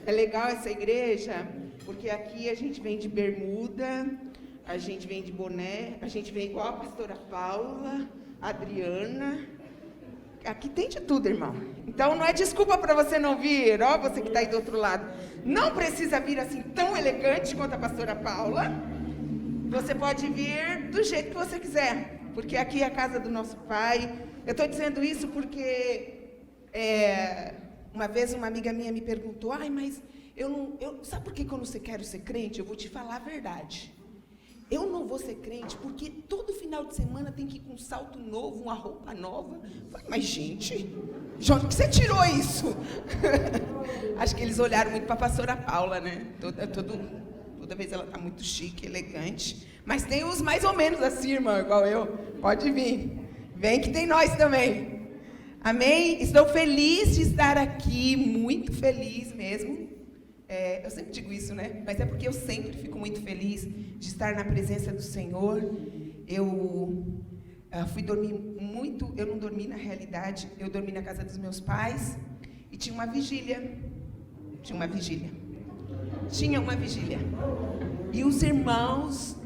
É legal essa igreja, porque aqui a gente vem de bermuda, a gente vem de boné, a gente vem igual a pastora Paula, a Adriana. Aqui tem de tudo, irmão. Então não é desculpa para você não vir, ó, você que está aí do outro lado. Não precisa vir assim tão elegante quanto a pastora Paula. Você pode vir do jeito que você quiser, porque aqui é a casa do nosso Pai. Eu estou dizendo isso porque uma vez uma amiga minha me perguntou, mas sabe por que eu não quero ser crente? Eu vou te falar a verdade. Eu não vou ser crente porque todo final de semana tem que ir com um salto novo, uma roupa nova. Eu falei, mas gente, de onde que você tirou isso? Acho que eles olharam muito para a pastora Paula, né? Toda vez ela está muito chique, elegante. Mas tem os mais ou menos assim, irmão, igual eu. Pode vir. Vem que tem nós também. Amém? Estou feliz de estar aqui, muito feliz mesmo. Eu sempre digo isso, né? Mas é porque eu sempre fico muito feliz de estar na presença do Senhor. Eu fui dormir muito, eu não dormi na realidade, eu dormi na casa dos meus pais e tinha uma vigília. E os irmãos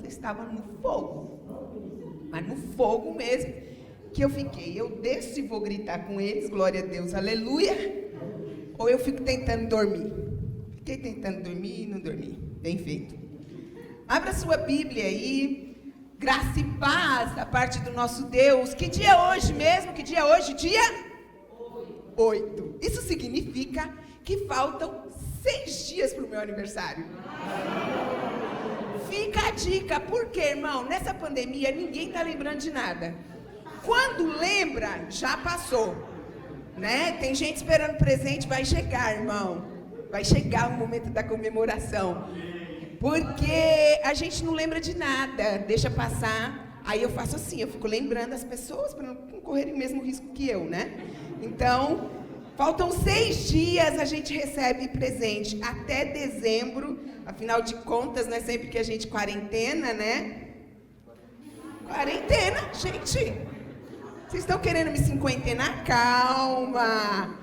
estavam no fogo, mas no fogo mesmo, que eu fiquei. Eu desço e vou gritar com eles, glória a Deus, aleluia. Ou eu fico tentando dormir. Fiquei tentando dormir e não dormi. Bem feito. Abra sua Bíblia aí. Graça e paz da parte do nosso Deus. Que dia é hoje mesmo? Que dia é hoje? Dia 8. Isso significa que faltam 6 dias para o meu aniversário. Fica a dica. Por quê, irmão? Nessa pandemia, ninguém está lembrando de nada. Quando lembra, já passou. Né? Tem gente esperando presente, vai chegar, irmão. Vai chegar o momento da comemoração. Porque a gente não lembra de nada, deixa passar. Aí eu faço assim, eu fico lembrando as pessoas para não correrem o mesmo risco que eu, né? Então, faltam 6 dias, a gente recebe presente até dezembro. Afinal de contas, não é sempre que a gente quarentena, né? Quarentena, gente. Vocês estão querendo me cinquentenar? Calma,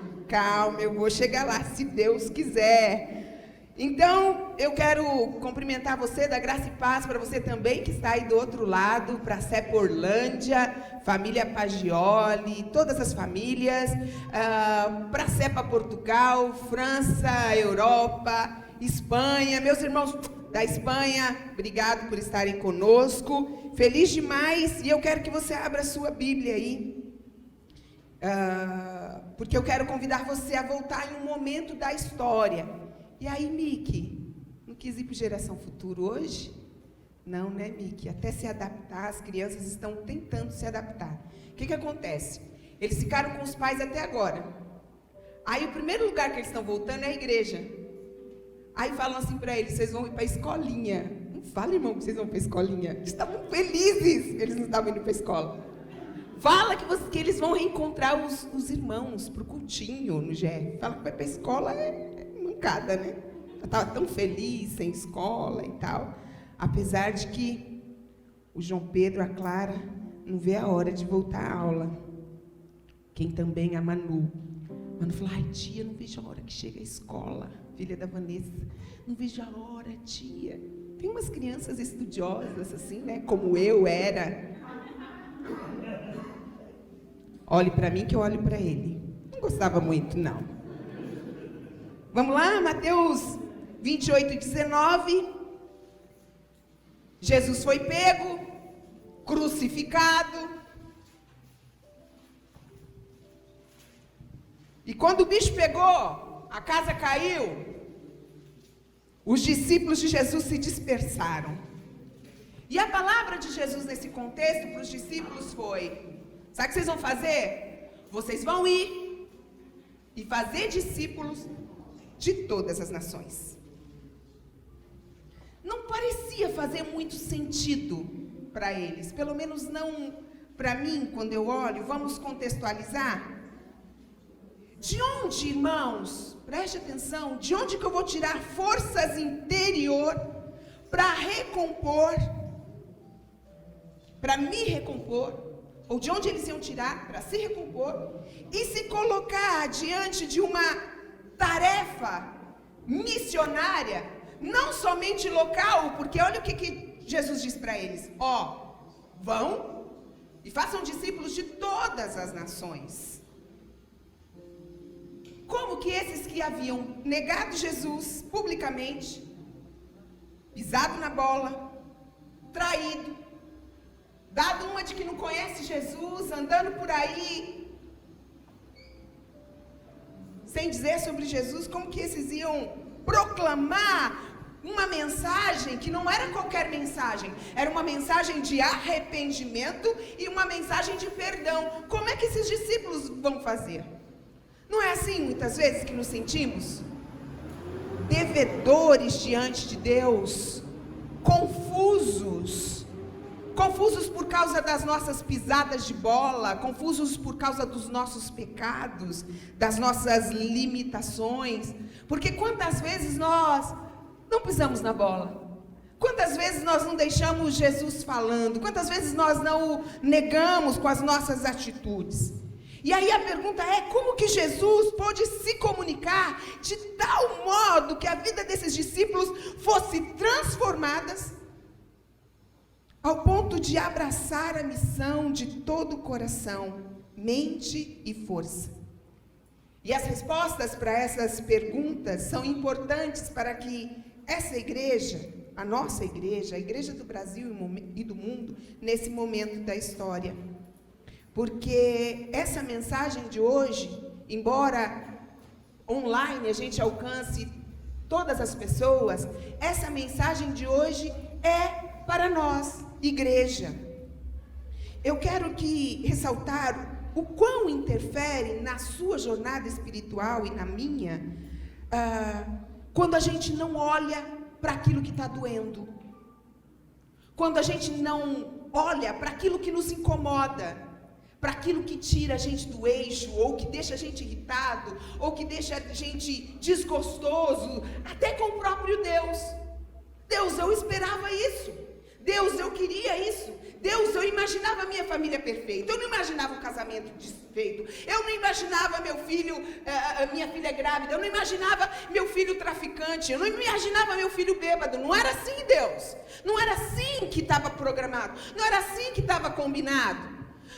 eu vou chegar lá, se Deus quiser. Então, eu quero cumprimentar você, dar graça e paz para você também, que está aí do outro lado, para a Ceporlândia, família Pagioli, todas as famílias, para a Cepa Portugal, França, Europa, Espanha, meus irmãos da Espanha, obrigado por estarem conosco, feliz demais, e eu quero que você abra a sua Bíblia aí, porque eu quero convidar você a voltar em um momento da história. E aí, Miki, não quis ir para Geração Futuro hoje? Não, né, Miki? Até se adaptar, as crianças estão tentando se adaptar. O que acontece? Eles ficaram com os pais até agora. Aí, o primeiro lugar que eles estão voltando é a igreja. Aí falam assim para eles, vocês vão ir para a escolinha. Não fala, irmão, que vocês vão para a escolinha. Eles estavam felizes, eles não estavam indo para a escola. Fala que eles vão reencontrar os irmãos para o cultinho no GR. Fala que vai para a escola, é mancada, né? Eu estava tão feliz, sem escola e tal. Apesar de que o João Pedro, a Clara, não vê a hora de voltar à aula. Quem também, a Manu. Manu falou, ai tia, não vejo a hora que chega a escola. Filha da Vanessa, não vejo a hora, tia. Tem umas crianças estudiosas, assim, né? Como eu era. Olhe para mim que eu olho para ele. Não gostava muito, não. Vamos lá, Mateus 28, 19. Jesus foi pego, crucificado. E quando o bicho pegou, a casa caiu, os discípulos de Jesus se dispersaram. E a palavra de Jesus nesse contexto para os discípulos foi, sabe o que vocês vão fazer? Vocês vão ir e fazer discípulos de todas as nações. Não parecia fazer muito sentido para eles, pelo menos não para mim, quando eu olho. Vamos contextualizar? De onde, irmãos, preste atenção, de onde que eu vou tirar forças interior para recompor, para me recompor, ou de onde eles iam tirar para se recompor e se colocar diante de uma tarefa tarefa missionária, não somente local, porque olha o que Jesus diz para eles: vão e façam discípulos de todas as nações. Como que esses que haviam negado Jesus publicamente, pisado na bola, traído, dado uma de que não conhece Jesus, andando por aí, sem dizer sobre Jesus, como que esses iam proclamar uma mensagem que não era qualquer mensagem, era uma mensagem de arrependimento e uma mensagem de perdão? Como é que esses discípulos vão fazer? Não é assim muitas vezes que nos sentimos? Devedores diante de Deus, confusos por causa das nossas pisadas de bola, confusos por causa dos nossos pecados, das nossas limitações. Porque quantas vezes nós não pisamos na bola? Quantas vezes nós não deixamos Jesus falando? Quantas vezes nós não o negamos com as nossas atitudes? E aí a pergunta é: como que Jesus pôde se comunicar de tal modo que a vida desses discípulos fosse transformada ao ponto de abraçar a missão de todo o coração, mente e força? E as respostas para essas perguntas são importantes para que essa igreja, a nossa igreja, a igreja do Brasil e do mundo, nesse momento da história, porque essa mensagem de hoje, embora online a gente alcance todas as pessoas, essa mensagem de hoje é para nós, igreja. Eu quero ressaltar o quão interfere na sua jornada espiritual e na minha, quando a gente não olha para aquilo que está doendo, quando a gente não olha para aquilo que nos incomoda, para aquilo que tira a gente do eixo, ou que deixa a gente irritado, ou que deixa a gente desgostoso, até com o próprio Deus. Deus, eu esperava isso. Deus, eu queria isso. Deus, eu imaginava a minha família perfeita. Eu não imaginava um casamento desfeito. Eu não imaginava minha filha grávida. Eu não imaginava meu filho traficante. Eu não imaginava meu filho bêbado. Não era assim, Deus. Não era assim que estava programado. Não era assim que estava combinado.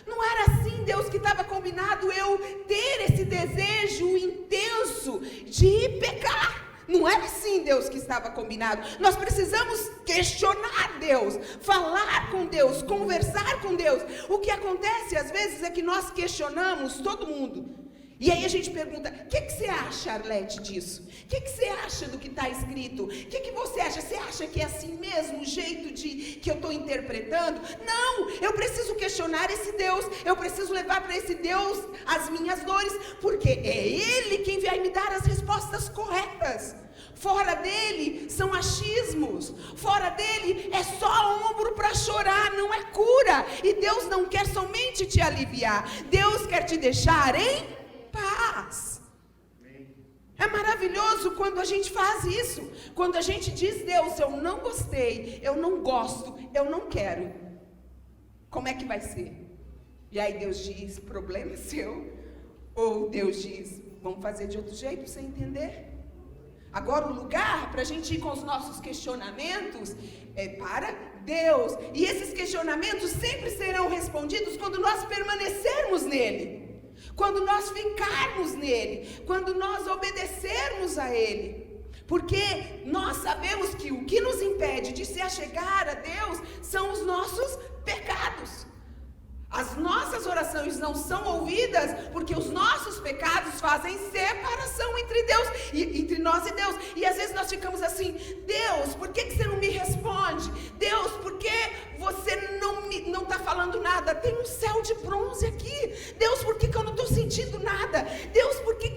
Não era assim, Deus, que estava combinado eu ter esse desejo intenso de pecar. Não era assim, Deus, que estava combinado. Nós precisamos questionar Deus, falar com Deus, conversar com Deus. O que acontece às vezes é que nós questionamos todo mundo. E aí a gente pergunta: o que você acha, Arlete, disso? O que você acha do que está escrito? O que você acha? Você acha que é assim mesmo o jeito que eu estou interpretando? Não, eu preciso questionar esse Deus. Eu preciso levar para esse Deus as minhas dores, porque é Ele quem vai me dar as respostas corretas. Fora dele são achismos. Fora dele é só ombro para chorar, não é cura. E Deus não quer somente te aliviar, Deus quer te deixar em paz. É maravilhoso quando a gente faz isso. Quando a gente diz: Deus, eu não gostei, eu não gosto, eu não quero. Como é que vai ser? E aí Deus diz: problema seu. Ou Deus diz: vamos fazer de outro jeito para você entender. Agora o lugar para a gente ir com os nossos questionamentos é para Deus. E esses questionamentos sempre serão respondidos quando nós permanecermos nele. Quando nós ficarmos nele, quando nós obedecermos a ele, porque nós sabemos que o que nos impede de se achegar a Deus são os nossos pecados. As nossas orações não são ouvidas porque os nossos pecados fazem separação entre Deus e entre nós e Deus. E às vezes nós ficamos assim: Deus, por que você não me responde? Deus, por que você não está falando nada? Tem um céu de bronze aqui. Deus, por que eu não estou sentindo nada? Deus, por que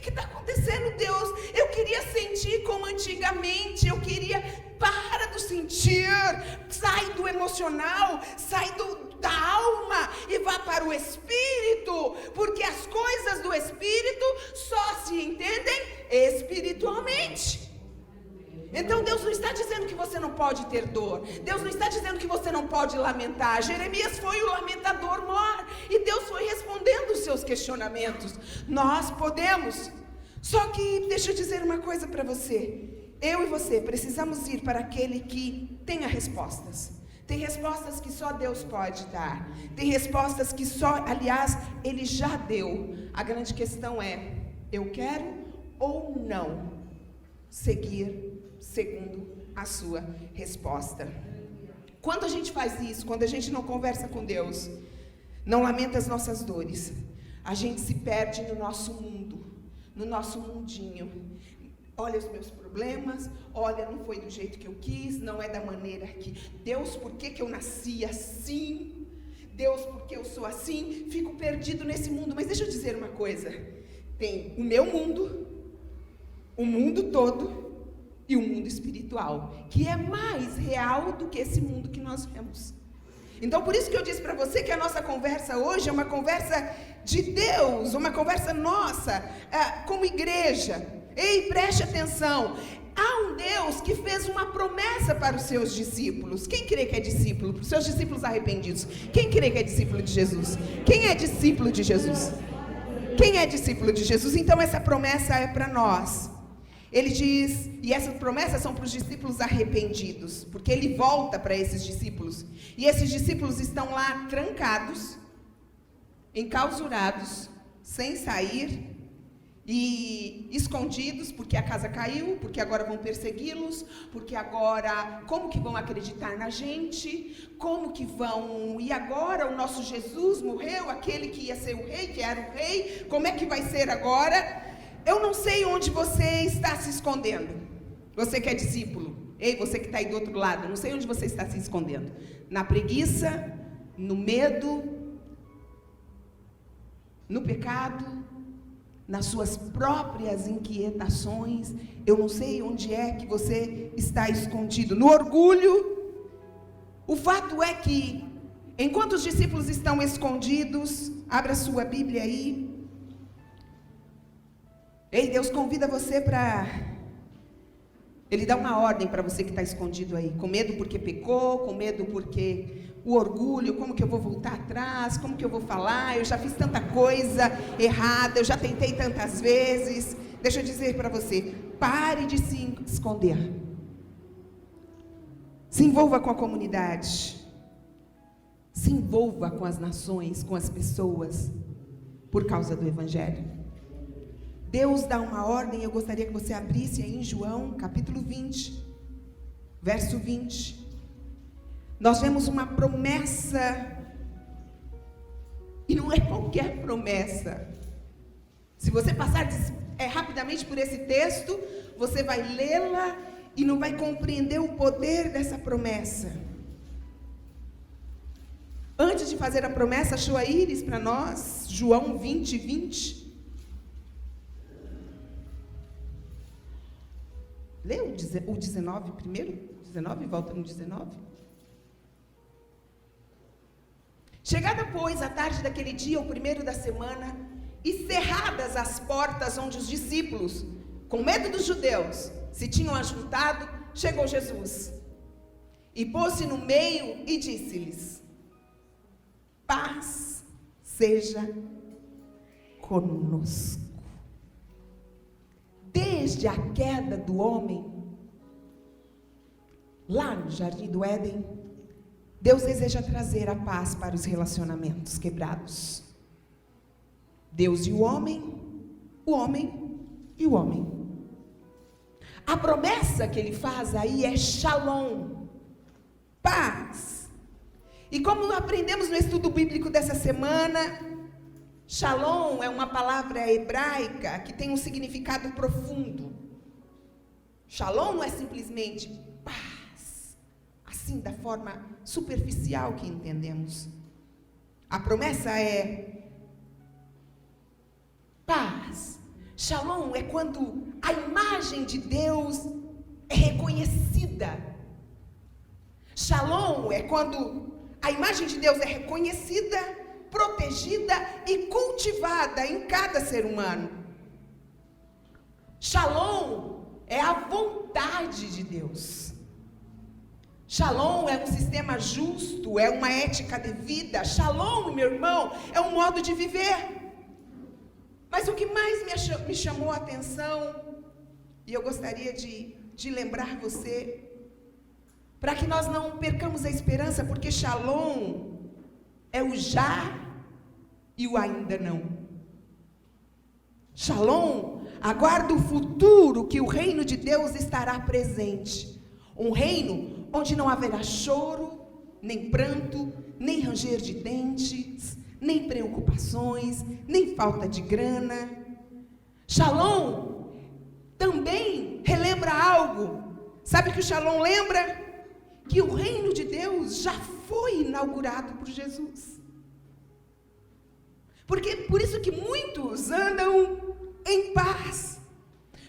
está acontecendo, Deus? Eu queria sentir como antigamente, eu queria... Para do sentir, sai do emocional, sai da alma e vá para o Espírito, porque as coisas do Espírito só se entendem espiritualmente. Então Deus não está dizendo que você não pode ter dor, Deus não está dizendo que você não pode lamentar. Jeremias foi o lamentador maior e Deus foi respondendo os seus questionamentos. Nós podemos, Só que, deixa eu dizer uma coisa para você. Eu e você precisamos ir para aquele que tenha respostas. Tem respostas que só Deus pode dar. Tem respostas que só, aliás, Ele já deu. A grande questão é, eu quero ou não seguir segundo a sua resposta. Quando a gente faz isso, quando a gente não conversa com Deus, não lamenta as nossas dores, a gente se perde no nosso mundo, no nosso mundinho. Olha os meus problemas, olha, não foi do jeito que eu quis, não é da maneira que... Deus, por que que eu nasci assim? Deus, por que eu sou assim? Fico perdido nesse mundo. Mas deixa eu dizer uma coisa. Tem o meu mundo, o mundo todo e o mundo espiritual, que é mais real do que esse mundo que nós vemos. Então, por isso que eu disse para você que a nossa conversa hoje é uma conversa de Deus, uma conversa nossa, como igreja. Ei, preste atenção, há um Deus que fez uma promessa para os seus discípulos. Quem crê que é discípulo? Para os seus discípulos arrependidos. Quem crê que é discípulo de Jesus? Quem é discípulo de Jesus? Quem é discípulo de Jesus? Então essa promessa é para nós. Ele diz, e essas promessas são para os discípulos arrependidos, porque ele volta para esses discípulos, e esses discípulos estão lá trancados, enclausurados, sem sair, e escondidos, porque a casa caiu, porque agora vão persegui-los, porque agora, como que vão acreditar na gente, como que vão, e agora o nosso Jesus morreu, aquele que ia ser o rei, que era o rei, como é que vai ser agora? Eu não sei onde você está se escondendo, você que é discípulo, ei, você que está aí do outro lado, não sei onde você está se escondendo, na preguiça, no medo, no pecado, nas suas próprias inquietações, eu não sei onde é que você está escondido, no orgulho. O fato é que, enquanto os discípulos estão escondidos, abra sua Bíblia aí. Ei, Deus convida você para... Ele dá uma ordem para você que está escondido aí, com medo porque pecou, com medo porque... O orgulho, como que eu vou voltar atrás, como que eu vou falar, eu já fiz tanta coisa errada, eu já tentei tantas vezes. Deixa eu dizer para você, pare de se esconder. Se envolva com a comunidade. Se envolva com as nações, com as pessoas, por causa do Evangelho. Deus dá uma ordem, eu gostaria que você abrisse aí em João, capítulo 20, verso 20. Nós vemos uma promessa, e não é qualquer promessa. Se você passar rapidamente por esse texto, você vai lê-la e não vai compreender o poder dessa promessa. Antes de fazer a promessa, achou a Iris para nós, João 20, 20. Lê o 19 primeiro, 19, volta no 19. Chegada, pois, a tarde daquele dia, o primeiro da semana, e cerradas as portas onde os discípulos, com medo dos judeus, se tinham ajuntado, chegou Jesus. E pôs-se no meio e disse-lhes: paz seja conosco. Desde a queda do homem, lá no Jardim do Éden, Deus deseja trazer a paz para os relacionamentos quebrados. Deus e o homem e o homem. A promessa que ele faz aí é shalom, paz. E como aprendemos no estudo bíblico dessa semana, shalom é uma palavra hebraica que tem um significado profundo. Shalom não é simplesmente paz, assim da forma superficial que entendemos. A promessa é paz. Shalom é quando a imagem de Deus é reconhecida. Shalom é quando a imagem de Deus é reconhecida, protegida e cultivada em cada ser humano. Shalom é a vontade de Deus. Shalom é um sistema justo, é uma ética de vida. Shalom, meu irmão, é um modo de viver. Mas o que mais me chamou a atenção, e eu gostaria de lembrar você, para que nós não percamos a esperança, porque Shalom é o já e o ainda não. Shalom aguarda o futuro que o reino de Deus estará presente. Um reino onde não haverá choro, nem pranto, nem ranger de dentes, nem preocupações, nem falta de grana. Shalom também relembra algo. Sabe que o Shalom lembra? Que o reino de Deus já foi inaugurado por Jesus. Por isso que muitos andam em paz.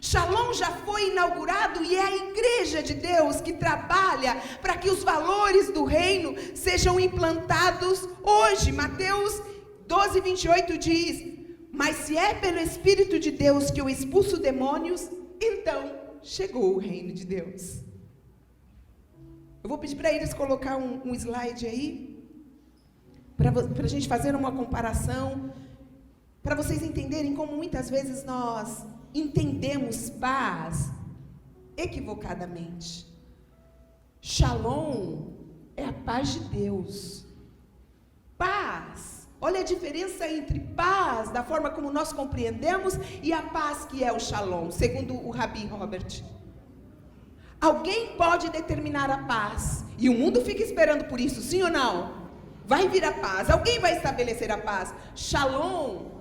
Shalom já foi inaugurado e é a igreja de Deus que trabalha para que os valores do reino sejam implantados hoje. Mateus 12, 28 diz: mas se é pelo Espírito de Deus que eu expulso demônios, então chegou o reino de Deus. Eu vou pedir para eles colocar um slide aí, para a gente fazer uma comparação, para vocês entenderem como muitas vezes nós entendemos paz equivocadamente. Shalom é a paz de Deus. Paz, olha a diferença entre paz, da forma como nós compreendemos, e a paz que é o Shalom, segundo o Rabi Robert. Alguém pode determinar a paz, e o mundo fica esperando por isso, sim ou não? Vai vir a paz, alguém vai estabelecer a paz. Shalom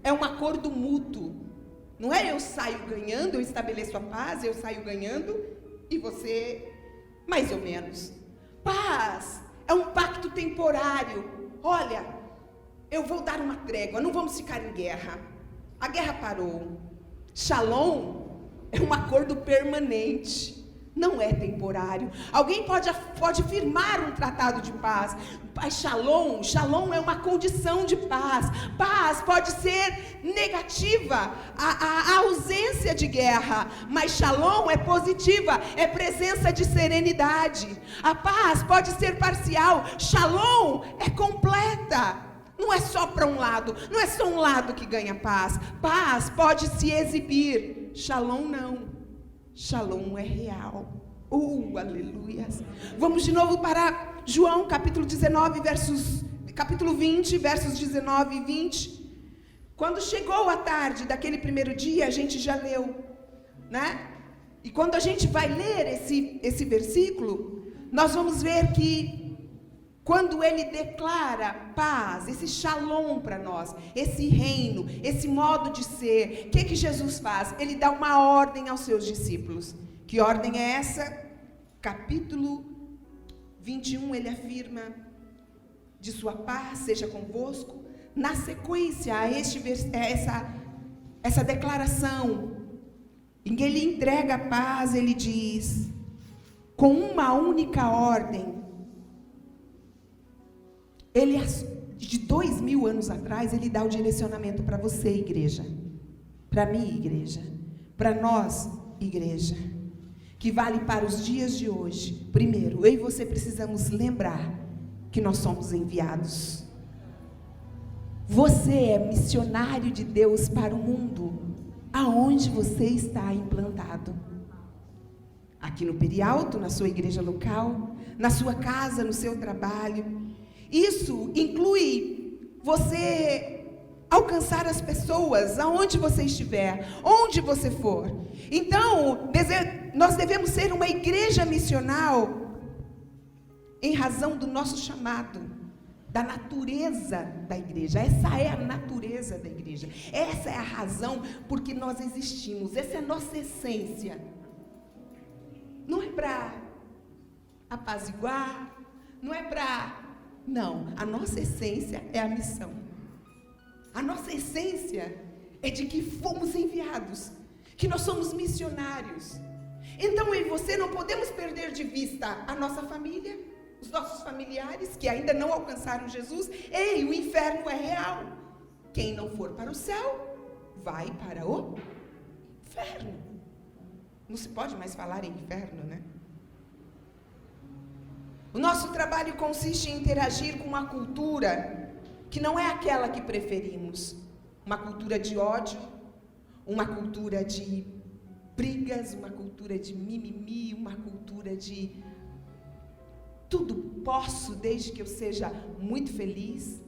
é um acordo mútuo. Não é eu saio ganhando, eu estabeleço a paz, eu saio ganhando, e você mais ou menos. Paz é um pacto temporário. Olha, eu vou dar uma trégua, não vamos ficar em guerra. A guerra parou. Shalom é um acordo permanente. Não é temporário. Alguém pode firmar um tratado de paz. Mas Shalom é uma condição de paz. Paz pode ser negativa, a ausência de guerra. Mas Shalom é positiva, é presença de serenidade. A paz pode ser parcial. Shalom é completa. Não é só para um lado, não é só um lado que ganha paz. Paz pode se exibir. Shalom não. Shalom é real. Aleluias. Vamos de novo para João, capítulo 20, versos 19 e 20. Quando chegou a tarde daquele primeiro dia, a gente já leu, né? E quando a gente vai ler esse versículo, nós vamos ver que quando ele declara paz, esse shalom para nós, esse reino, esse modo de ser, o que Jesus faz? Ele dá uma ordem aos seus discípulos. Que ordem é essa? Capítulo 21, ele afirma: de sua paz seja convosco. Na sequência a essa declaração, em que ele entrega a paz, ele diz, com uma única ordem. Ele, de 2000 anos atrás, ele dá o direcionamento para você, igreja, para mim, igreja, para nós, igreja, que vale para os dias de hoje. Primeiro, eu e você precisamos lembrar que nós somos enviados. Você é missionário de Deus para o mundo, aonde você está implantado. Aqui no Perialto, na sua igreja local, na sua casa, no seu trabalho. Isso inclui você alcançar as pessoas aonde você estiver, onde você for. Então, nós devemos ser uma igreja missional em razão do nosso chamado, da natureza da igreja. Essa é a natureza da igreja. Essa é a razão por que nós existimos. Essa é a nossa essência. Não é para apaziguar, não é para... Não, a nossa essência é a missão. A nossa essência é de que fomos enviados, que nós somos missionários. Então eu e você não podemos perder de vista a nossa família, os nossos familiares que ainda não alcançaram Jesus. Ei, o inferno é real. Quem não for para o céu, vai para o inferno. Não se pode mais falar em inferno, né? O nosso trabalho consiste em interagir com uma cultura que não é aquela que preferimos, uma cultura de ódio, uma cultura de brigas, uma cultura de mimimi, uma cultura de tudo posso desde que eu seja muito feliz.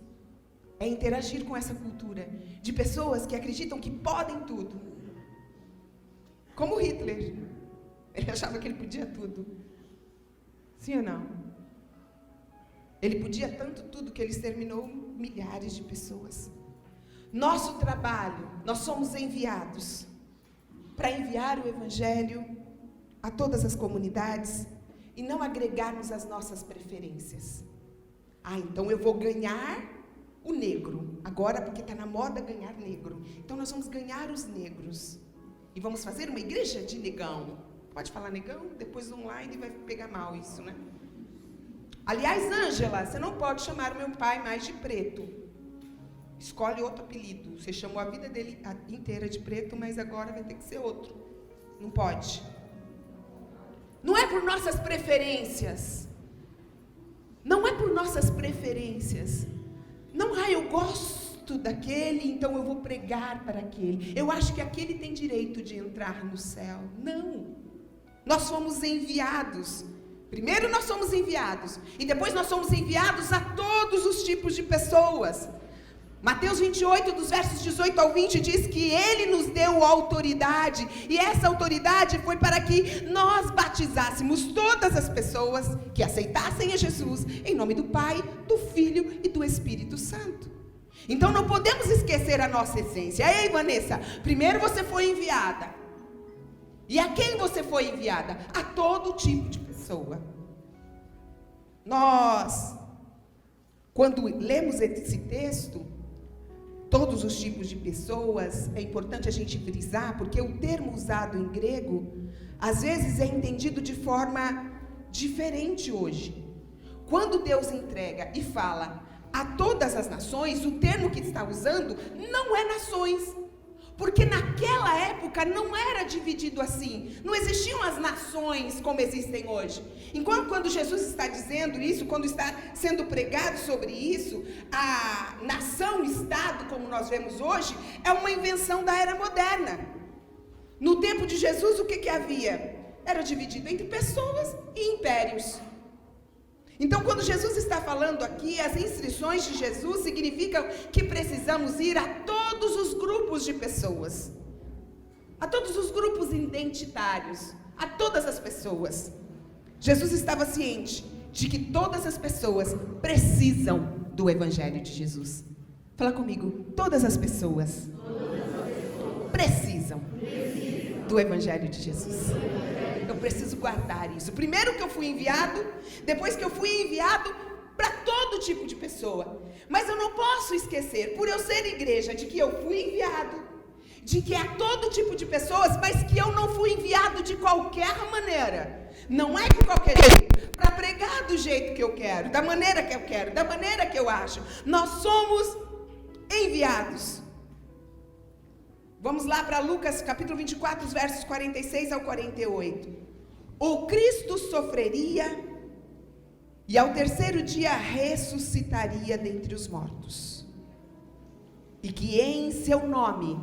É interagir com essa cultura de pessoas que acreditam que podem tudo. Como Hitler. Ele achava que ele podia tudo. Sim ou não? Ele podia tanto tudo que ele exterminou milhares de pessoas. Nosso trabalho, nós somos enviados para enviar o Evangelho a todas as comunidades e não agregarmos as nossas preferências. Então eu vou ganhar o negro, agora porque está na moda ganhar negro. Então nós vamos ganhar os negros e vamos fazer uma igreja de negão. Pode falar negão? Depois online vai pegar mal isso, né? Aliás, Ângela, você não pode chamar o meu pai mais de preto. Escolhe outro apelido. Você chamou a vida dele inteira de preto, mas agora vai ter que ser outro. Não pode. Não é por nossas preferências. Não é por nossas preferências. Não, eu gosto daquele, então eu vou pregar para aquele. Eu acho que aquele tem direito de entrar no céu. Não. Nós fomos enviados. Primeiro nós somos enviados. E depois nós somos enviados a todos os tipos de pessoas. Mateus 28, dos versos 18 ao 20, diz que Ele nos deu autoridade. E essa autoridade foi para que nós batizássemos todas as pessoas que aceitassem a Jesus, em nome do Pai, do Filho e do Espírito Santo. Então não podemos esquecer a nossa essência. Ei, Vanessa, primeiro você foi enviada. E a quem você foi enviada? A todo tipo de pessoa. Nós, quando lemos esse texto, todos os tipos de pessoas, é importante a gente frisar, porque o termo usado em grego, às vezes é entendido de forma diferente hoje. Quando Deus entrega e fala a todas as nações, o termo que está usando não é nações, porque naquela época não era dividido assim, não existiam as nações como existem hoje. Enquanto quando Jesus está dizendo isso, quando está sendo pregado sobre isso, a nação-estado, como nós vemos hoje, é uma invenção da era moderna. No tempo de Jesus, o que havia? Era dividido entre pessoas e impérios. Então, quando Jesus está falando aqui, as instruções de Jesus significam que precisamos ir a todos os grupos de pessoas, a todos os grupos identitários, a todas as pessoas. Jesus estava ciente de que todas as pessoas precisam do Evangelho de Jesus. Fala comigo, todas as pessoas precisam do Evangelho de Jesus. Eu preciso guardar isso. Primeiro que eu fui enviado, depois que eu fui enviado para todo tipo de pessoa. Mas eu não posso esquecer, por eu ser igreja, de que eu fui enviado, de que é todo tipo de pessoas, mas que eu não fui enviado de qualquer maneira. Não é de qualquer jeito, para pregar do jeito que eu quero, da maneira que eu quero, da maneira que eu acho. Nós somos enviados. Vamos lá para Lucas capítulo 24, os versos 46 ao 48. O Cristo sofreria e ao terceiro dia ressuscitaria dentre os mortos. E que em seu nome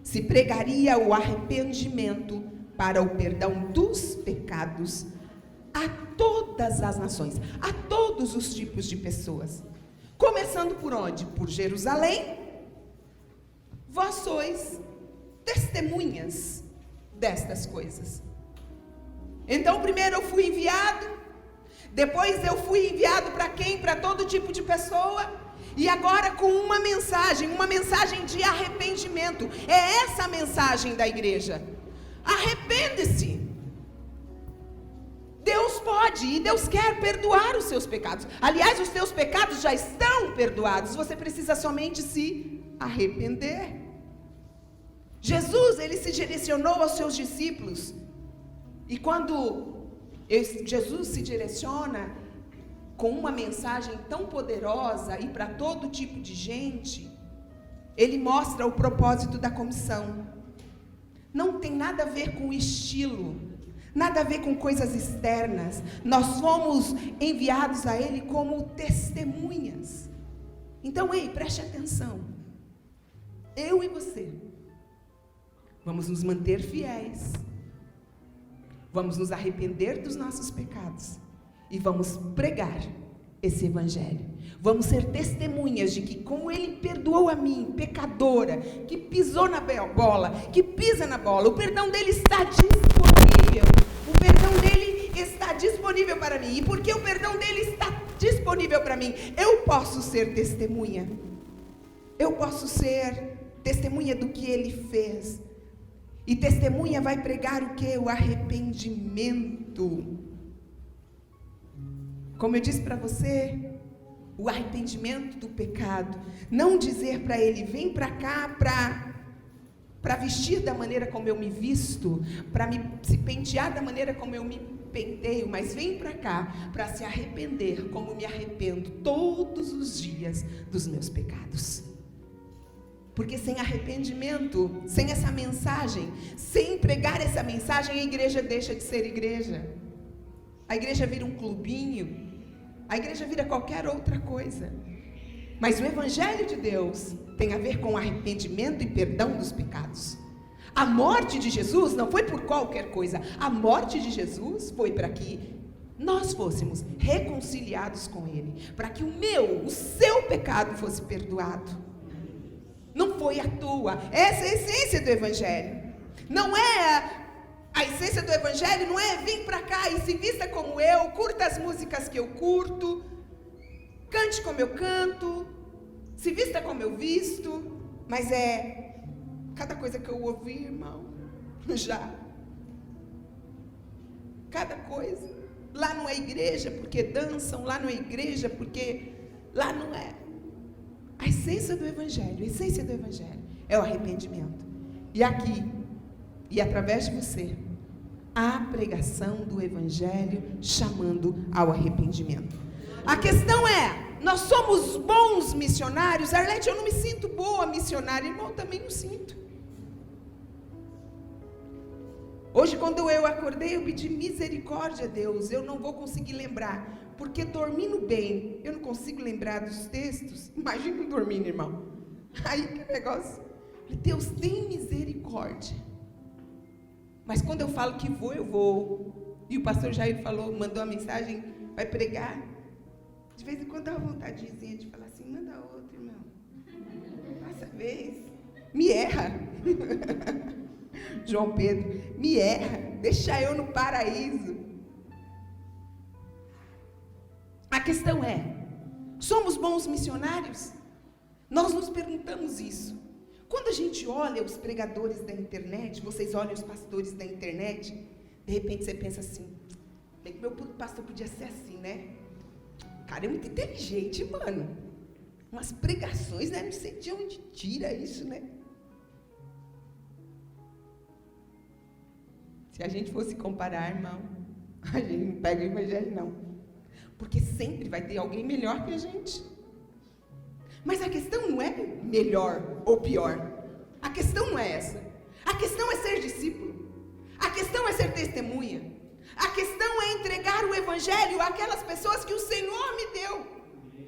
se pregaria o arrependimento para o perdão dos pecados a todas as nações, a todos os tipos de pessoas. Começando por onde? Por Jerusalém. Vós sois testemunhas destas coisas. Então, primeiro eu fui enviado, depois eu fui enviado para quem? Para todo tipo de pessoa, e agora com uma mensagem de arrependimento. É essa a mensagem da igreja. Arrepende-se. Deus pode e Deus quer perdoar os seus pecados. Aliás, os teus pecados já estão perdoados, você precisa somente se arrepender. Jesus, ele se direcionou aos seus discípulos, e quando Jesus se direciona com uma mensagem tão poderosa e para todo tipo de gente, ele mostra o propósito da comissão. Não tem nada a ver com estilo, nada a ver com coisas externas. Nós fomos enviados a ele como testemunhas. Então, preste atenção. eu e você, vamos nos manter fiéis, vamos nos arrepender dos nossos pecados e vamos pregar esse evangelho. Vamos ser testemunhas de que, como Ele perdoou a mim, pecadora, que pisou na bola, que pisa na bola, o perdão dele está disponível. O perdão dele está disponível para mim. E porque o perdão dele está disponível para mim, eu posso ser testemunha. Eu posso ser testemunha do que Ele fez. E testemunha vai pregar o quê? O arrependimento. Como eu disse para você, o arrependimento do pecado. Não dizer para ele, vem para cá para vestir da maneira como eu me visto, para se pentear da maneira como eu me penteio, mas vem para cá para se arrepender como me arrependo todos os dias dos meus pecados. Porque sem arrependimento, sem essa mensagem, sem pregar essa mensagem, a igreja deixa de ser igreja. A igreja vira um clubinho, a igreja vira qualquer outra coisa. Mas o evangelho de Deus tem a ver com arrependimento e perdão dos pecados. A morte de Jesus não foi por qualquer coisa. A morte de Jesus foi para que nós fôssemos reconciliados com Ele, para que o seu pecado fosse perdoado. Não foi à toa. Essa é a essência do evangelho. Não é a essência do evangelho, não é vir para cá e se vista como eu, curta as músicas que eu curto, cante como eu canto, se vista como eu visto, mas é cada coisa que eu ouvi, irmão, já. Cada coisa. Lá não é igreja porque dançam, lá não é igreja porque lá não é. A essência do evangelho é o arrependimento. E aqui, e através de você, a pregação do evangelho chamando ao arrependimento. A questão é, nós somos bons missionários? Arlete, eu não me sinto boa missionária. Irmão, também não sinto. Hoje, quando eu acordei, eu pedi misericórdia a Deus. Eu não vou conseguir lembrar, porque dormindo bem, eu não consigo lembrar dos textos. Imagina dormindo, irmão. Aí que negócio. Deus tem misericórdia. Mas quando eu falo que vou, eu vou. E o pastor Jair mandou uma mensagem, vai pregar. De vez em quando dá uma vontadezinha de falar assim, manda outro, irmão. Passa a vez. Me erra. João Pedro, me erra. Deixa eu no paraíso. A questão é, somos bons missionários? Nós nos perguntamos isso. Quando a gente olha os pregadores da internet, vocês olham os pastores da internet, de repente você pensa assim, bem que meu pastor podia ser assim, né? O cara é muito inteligente, mano. Umas pregações, né? Não sei de onde tira isso, né? Se a gente fosse comparar, irmão, a gente não pega o evangelho, não. Porque sempre vai ter alguém melhor que a gente. Mas a questão não é melhor ou pior. A questão não é essa. A questão é ser discípulo. A questão é ser testemunha. A questão é entregar o evangelho àquelas pessoas que o Senhor me deu.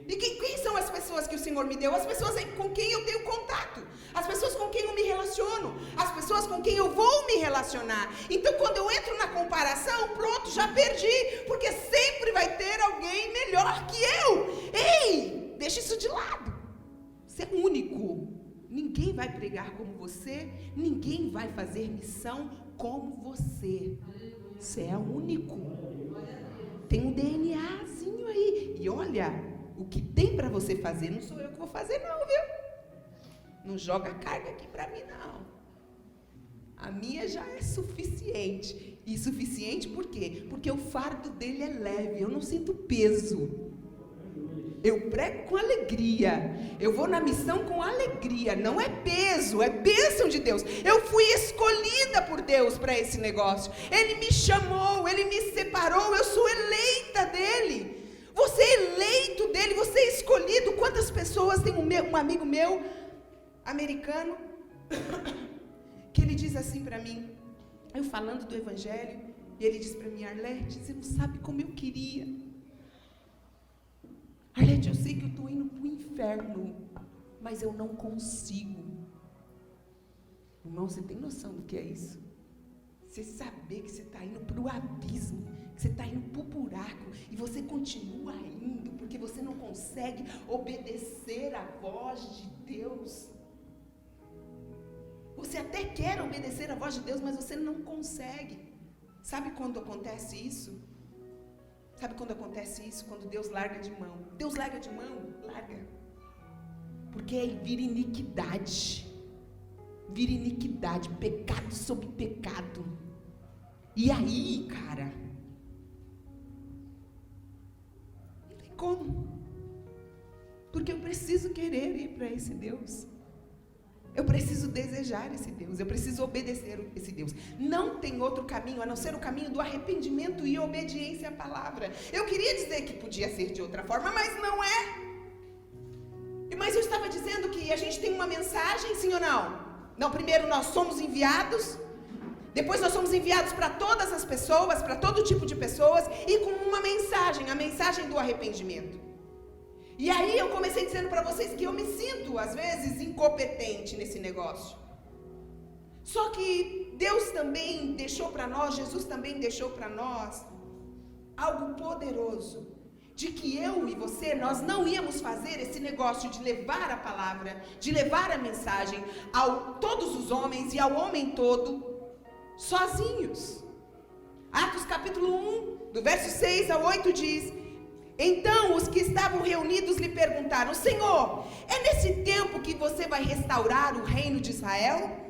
E quem são as pessoas que o Senhor me deu? As pessoas com quem eu tenho contato. As pessoas com quem eu me relaciono. As pessoas com quem eu vou me relacionar. Então, quando eu entro na comparação, pronto, já perdi. Porque sempre vai ter alguém melhor que eu. Ei, deixa isso de lado. Você é único. Ninguém vai pregar como você. Ninguém vai fazer missão como você. Você é único. Tem um DNAzinho aí. E olha, o que tem para você fazer, não sou eu que vou fazer não, viu? Não joga carga aqui para mim, não. A minha já é suficiente. E suficiente por quê? Porque o fardo dele é leve. Eu não sinto peso. Eu prego com alegria. Eu vou na missão com alegria. Não é peso, é bênção de Deus. Eu fui escolhida por Deus para esse negócio. Ele me chamou, Ele me separou. Eu sou eleita dEle. Você é eleito dEle, você é escolhido. Quantas pessoas, tem um amigo meu, americano, que ele diz assim para mim, eu falando do evangelho, e ele diz para mim, Arlete, você não sabe como eu queria. Arlete, eu sei que eu estou indo para o inferno, mas eu não consigo. Irmão, você tem noção do que é isso? Você saber que você está indo para o abismo, que você está indo para o buraco, e você continua indo, porque você não consegue obedecer à voz de Deus. Você até quer obedecer à voz de Deus, mas você não consegue. Sabe quando acontece isso? Sabe quando acontece isso? Quando Deus larga de mão. Deus larga de mão, larga. Porque aí vira iniquidade. Vira iniquidade, pecado sobre pecado. E aí, cara, não tem como. Porque eu preciso querer ir para esse Deus. Eu preciso desejar esse Deus. Eu preciso obedecer esse Deus. Não tem outro caminho a não ser o caminho do arrependimento e obediência à palavra. Eu queria dizer que podia ser de outra forma, mas não é. Mas eu estava dizendo que a gente tem uma mensagem, sim ou não? Não, primeiro nós somos enviados, depois nós somos enviados para todas as pessoas, para todo tipo de pessoas, e com uma mensagem, a mensagem do arrependimento. E aí eu comecei dizendo para vocês que eu me sinto, às vezes, incompetente nesse negócio. Só que Deus também deixou para nós, Jesus também deixou para nós, algo poderoso. De que eu e você, nós não íamos fazer esse negócio de levar a palavra, de levar a mensagem a todos os homens e ao homem todo, sozinhos. Atos capítulo 1, do verso 6 ao 8 diz: então os que estavam reunidos lhe perguntaram: Senhor, é nesse tempo que você vai restaurar o reino de Israel?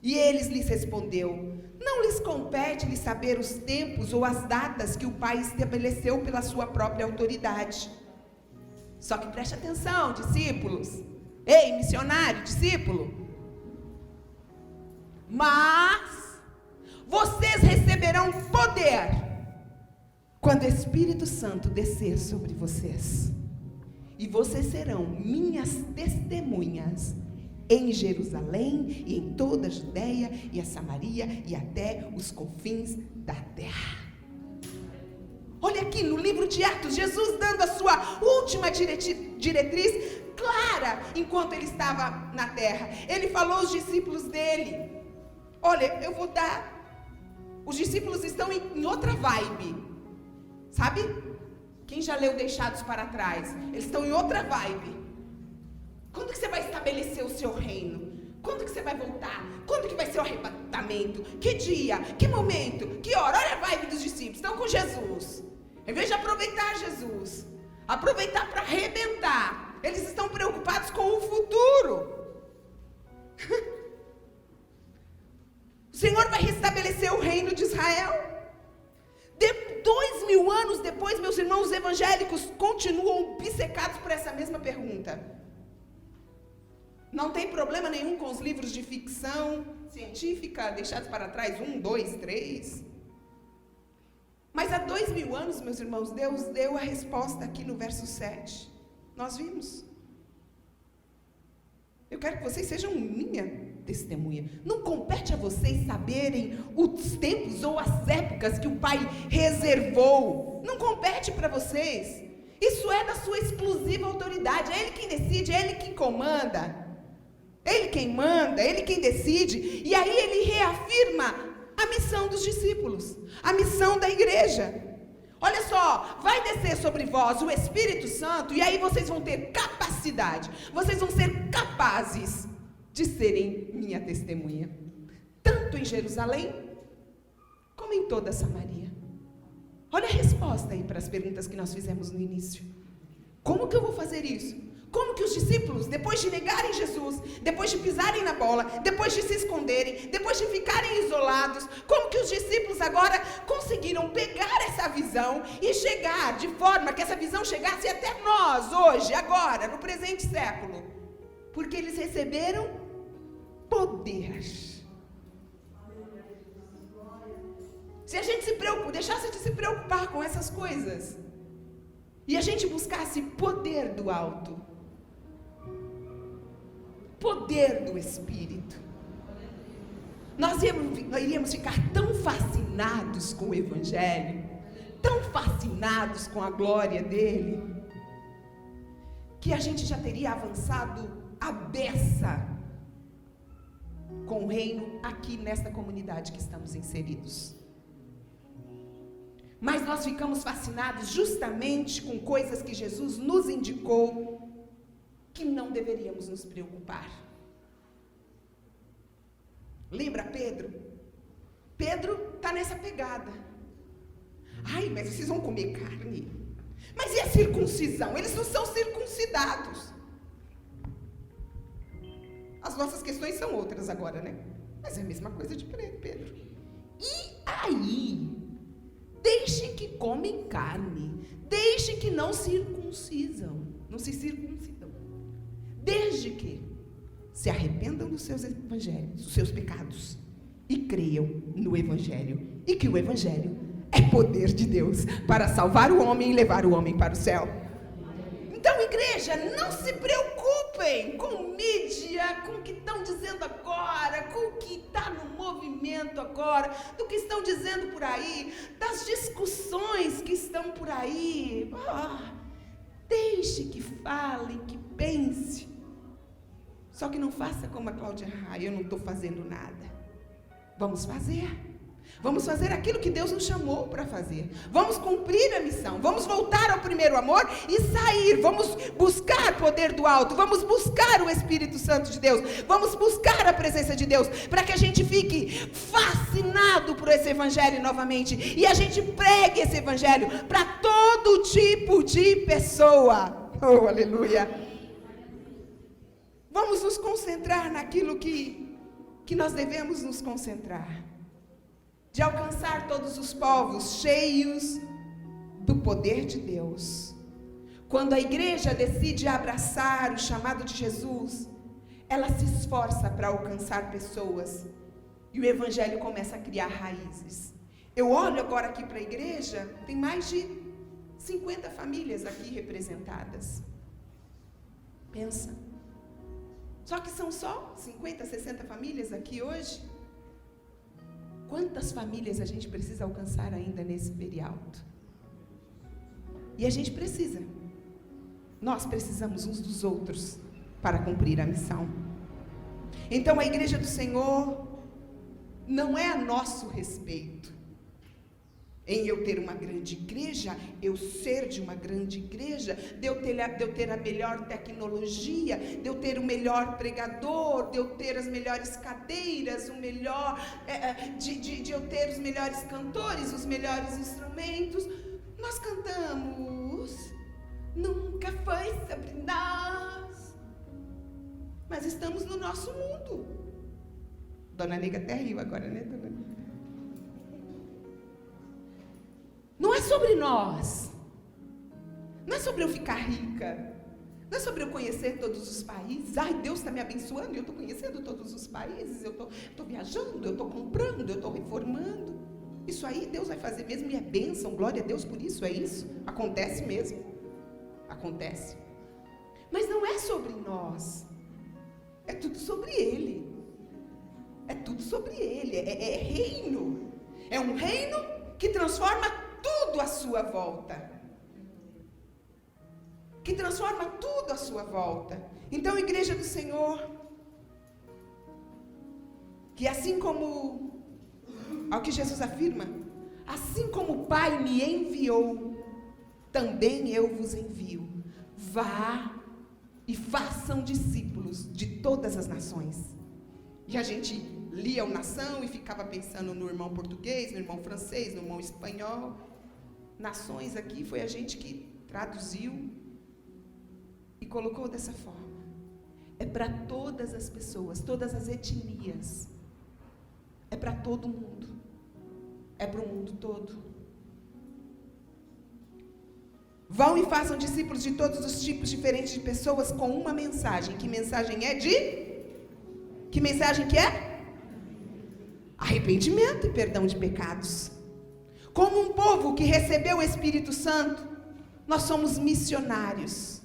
E eles lhes respondeu: não lhes compete lhes saber os tempos ou as datas que o Pai estabeleceu pela sua própria autoridade. Só que preste atenção, discípulos. Ei, missionário, discípulo. Mas vocês receberão poder quando o Espírito Santo descer sobre vocês. E vocês serão minhas testemunhas em Jerusalém e em toda a Judeia e a Samaria e até os confins da terra. Olha aqui no livro de Atos, Jesus dando a sua última diretriz clara enquanto ele estava na terra. Ele falou aos discípulos dele: olha, eu vou dar. Os discípulos estão em outra vibe, sabe? Quem já leu Deixados para Trás? Eles estão em outra vibe. Quando que você vai estabelecer o seu reino? Quando que você vai voltar? Quando que vai ser o arrebatamento? Que dia? Que momento? Que hora? Olha a vibe dos discípulos. Estão com Jesus. Em vez de aproveitar Jesus, aproveitar para arrebentar, eles estão preocupados com o futuro. O Senhor vai restabelecer o reino de Israel. 2000 anos depois, meus irmãos evangélicos continuam obcecados por essa mesma pergunta. Não tem problema nenhum com os livros de ficção científica deixados para trás, 1, 2, 3. Mas há 2000 anos, meus irmãos, Deus deu a resposta aqui no verso 7. Nós vimos. Eu quero que vocês sejam minha testemunha. Não compete a vocês saberem os tempos ou as épocas que o Pai reservou. Não compete para vocês. Isso é da sua exclusiva autoridade. É Ele quem decide, é Ele quem comanda. Ele quem manda, Ele quem decide. E aí Ele reafirma a missão dos discípulos, a missão da igreja. Olha só, vai descer sobre vós o Espírito Santo, e aí vocês vão ter capacidade, vocês vão ser capazes de serem minha testemunha, tanto em Jerusalém, como em toda a Samaria. Olha a resposta aí para as perguntas que nós fizemos no início. Como que eu vou fazer isso? Como que os discípulos, depois de negarem Jesus, depois de pisarem na bola, depois de se esconderem, depois de ficarem isolados, como que os discípulos agora conseguiram pegar essa visão e chegar de forma que essa visão chegasse até nós, hoje, agora, no presente século? Porque eles receberam poder. Se a gente deixasse de se preocupar com essas coisas, e a gente buscasse poder do alto, poder do Espírito, nós iríamos ficar tão fascinados com o Evangelho, tão fascinados com a glória dele, que a gente já teria avançado a beça com o reino aqui nesta comunidade que estamos inseridos. Mas nós ficamos fascinados justamente com coisas que Jesus nos indicou que não deveríamos nos preocupar. Lembra Pedro? Pedro está nessa pegada. Ai, mas vocês vão comer carne? Mas e a circuncisão? Eles não são circuncidados. As nossas questões são outras agora, né? Mas é a mesma coisa de Pedro. E aí? Deixe que comem carne. Deixe que não circuncisam. Não se circuncidam. Desde que se arrependam dos seus evangelhos, dos seus pecados, e creiam no Evangelho. E que o Evangelho é poder de Deus para salvar o homem e levar o homem para o céu. Então, igreja, não se preocupem com mídia, com o que estão dizendo agora, com o que está no movimento agora, do que estão dizendo por aí, das discussões que estão por aí. Deixe que falem, que pense. Só que não faça como a Cláudia Raia, eu não estou fazendo nada. Vamos fazer. Vamos fazer aquilo que Deus nos chamou para fazer. Vamos cumprir a missão. Vamos voltar ao primeiro amor e sair. Vamos buscar poder do alto. Vamos buscar o Espírito Santo de Deus. Vamos buscar a presença de Deus. Para que a gente fique fascinado por esse evangelho novamente. E a gente pregue esse evangelho para todo tipo de pessoa. Oh, aleluia. Vamos nos concentrar naquilo que nós devemos nos concentrar. De alcançar todos os povos cheios do poder de Deus. Quando a igreja decide abraçar o chamado de Jesus, ela se esforça para alcançar pessoas e o evangelho começa a criar raízes. Eu olho agora aqui para a igreja, tem mais de 50 famílias aqui representadas. Pensa. Só que são só 50, 60 famílias aqui hoje. Quantas famílias a gente precisa alcançar ainda nesse período? E a gente precisa. Nós precisamos uns dos outros para cumprir a missão. Então a igreja do Senhor não é a nosso respeito. Em eu ter uma grande igreja, eu ser de uma grande igreja, de eu ter a melhor tecnologia, de eu ter o melhor pregador, de eu ter as melhores cadeiras, de eu ter os melhores cantores, os melhores instrumentos. Nós cantamos, nunca foi sobre nós, mas estamos no nosso mundo. Dona Nega até riu agora, né, Dona Nega? Não é sobre nós. Não é sobre eu ficar rica. Não é sobre eu conhecer todos os países. Ai, Deus está me abençoando e eu estou conhecendo todos os países. Eu estou viajando, eu estou comprando, eu estou reformando. Isso aí Deus vai fazer mesmo e é bênção. Glória a Deus por isso, é isso. Acontece mesmo. Acontece. Mas não é sobre nós. É tudo sobre Ele. É tudo sobre Ele. É reino. É um reino que transforma tudo à sua volta. Que transforma tudo à sua volta. Então, igreja do Senhor, que assim como, ao que Jesus afirma, assim como o Pai me enviou, também eu vos envio. Vá e façam discípulos de todas as nações. E a gente lia o Nação e ficava pensando no irmão português, no irmão francês, no irmão espanhol. Nações aqui foi a gente que traduziu e colocou dessa forma. É para todas as pessoas, todas as etnias. É para todo mundo. É para o mundo todo. Vão e façam discípulos de todos os tipos diferentes de pessoas com uma mensagem. Que mensagem é Que mensagem que é? Arrependimento e perdão de pecados. Como um povo que recebeu o Espírito Santo, nós somos missionários.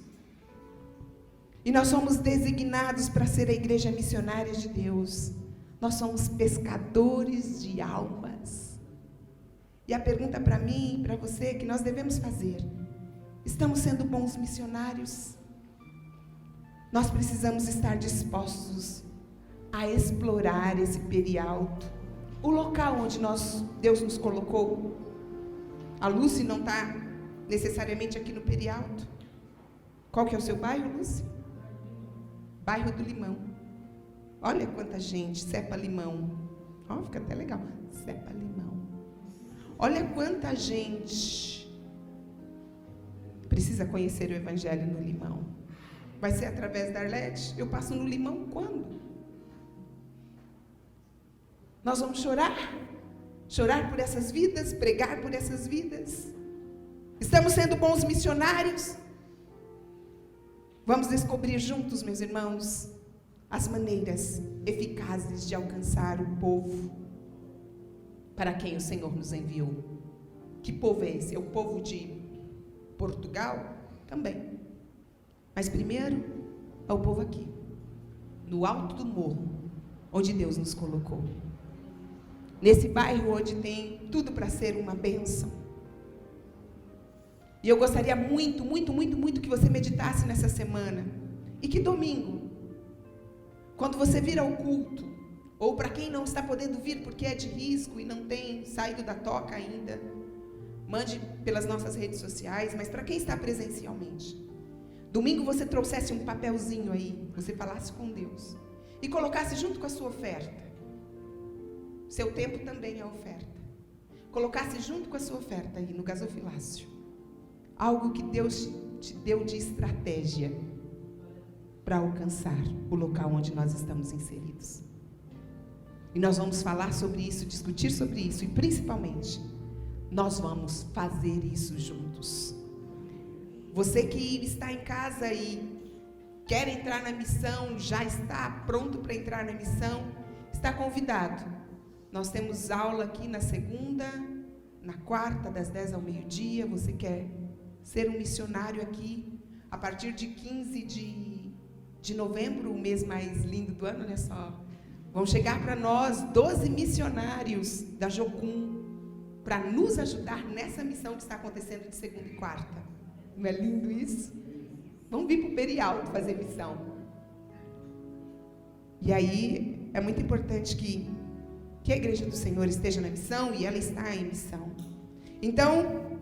E nós somos designados para ser a igreja missionária de Deus. Nós somos pescadores de almas. E a pergunta para mim e para você que nós devemos fazer: estamos sendo bons missionários? Nós precisamos estar dispostos a explorar esse perialto, o local onde Deus nos colocou. A Lúcia não está necessariamente aqui no perialto. Qual que é o seu bairro, Lúcia? Bairro do Limão. Olha quanta gente, cepa limão. Ó, fica até legal. Cepa limão. Olha quanta gente precisa conhecer o Evangelho no Limão. Vai ser através da Arlete? Eu passo no Limão quando? Nós vamos chorar? Chorar por essas vidas? Pregar por essas vidas? Estamos sendo bons missionários? Vamos descobrir juntos, meus irmãos, as maneiras eficazes de alcançar o povo para quem o Senhor nos enviou. Que povo é esse? É o povo de Portugal? Também. Mas primeiro, é o povo aqui, no alto do morro, onde Deus nos colocou. Nesse bairro onde tem tudo para ser uma bênção. E eu gostaria muito, muito, muito, muito que você meditasse nessa semana. E que domingo, quando você vir ao culto, ou para quem não está podendo vir porque é de risco e não tem saído da toca ainda, mande pelas nossas redes sociais, mas para quem está presencialmente, domingo você trouxesse um papelzinho aí, você falasse com Deus, e colocasse junto com a sua oferta. Seu tempo também é oferta. Colocasse junto com a sua oferta aí no gasofilácio algo que Deus te deu de estratégia para alcançar o local onde nós estamos inseridos. E nós vamos falar sobre isso, discutir sobre isso, e principalmente, nós vamos fazer isso juntos. Você que está em casa e quer entrar na missão, já está pronto para entrar na missão, está convidado. Nós temos aula aqui na segunda, na quarta, das 10 ao meio-dia. Você quer ser um missionário aqui? A partir de 15 de novembro, o mês mais lindo do ano, olha só. Vão chegar para nós 12 missionários da Jocum para nos ajudar nessa missão que está acontecendo de segunda e quarta. Não é lindo isso? Vamos vir para o Perialto fazer missão. E aí, é muito importante que a Igreja do Senhor esteja na missão, e ela está em missão. Então,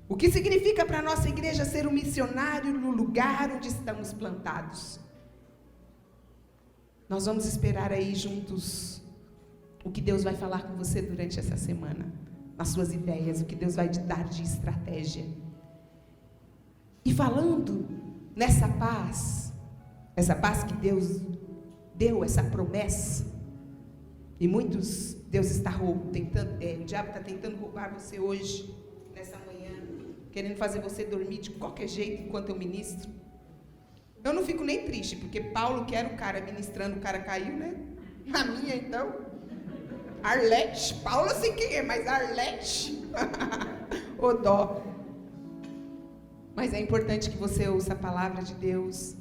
o que significa para a nossa igreja ser um missionário no lugar onde estamos plantados? Nós vamos esperar aí juntos o que Deus vai falar com você durante essa semana, as suas ideias, o que Deus vai te dar de estratégia. E falando nessa paz, essa paz que Deus deu, essa promessa, e muitos, Deus está tentando, o diabo está tentando roubar você hoje, nessa manhã, querendo fazer você dormir de qualquer jeito enquanto eu ministro. Eu não fico nem triste, porque Paulo, que era o cara ministrando, o cara caiu, né? A minha, então. Arlete, Paulo sei quem é, mas Arlete, ô dó. Mas é importante que você ouça a palavra de Deus.